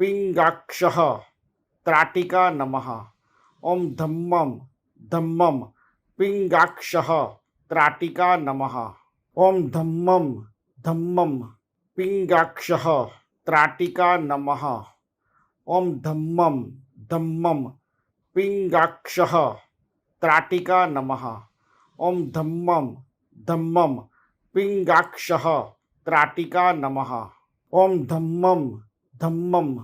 पिंगाक्षः त्राटिका नमः। ओम धम्मम धम्मम पिंगाक्षः त्राटिका नमः। ओम धम्मम धम्मम पिंगाक्षः त्राटिका नमः। ओम धम्मम धम्मम पिंगाक्षः त्राटिका नमः। ओम धम्मम धम्मम पिंगाक्षः त्राटिका नमः। ओम धम्मम धम्मम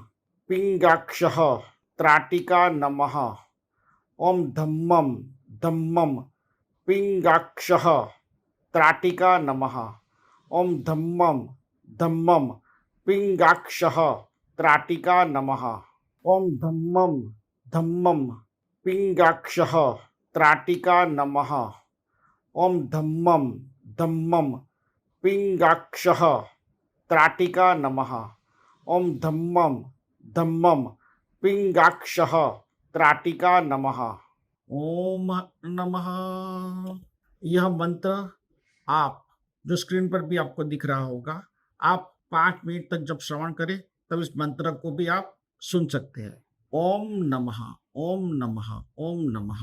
पिंगाक्षः त्राटिका नमः। ओम धम्मम धम्मम पिंगाक्षः त्राटिका नमः। ओम धम्मम धम्मम पिंगाक्षः त्राटिका नमः। ओम धम्मम धम्मम पिंगाक्षः त्राटिका नमः। ओम धम्मम धम्मम पिंगाक्षः त्राटिका नमः। ओम धम्मम धम्मम पिंगाक्षः त्राटिका नमः। ओम नमः। यह मंत्र आप जो स्क्रीन पर भी आपको दिख रहा होगा, आप 5 मिनट तक जब श्रवण करें तब इस मंत्र को भी आप सुन सकते हैं। ओम नमः, ओम नमः, ओम नमः।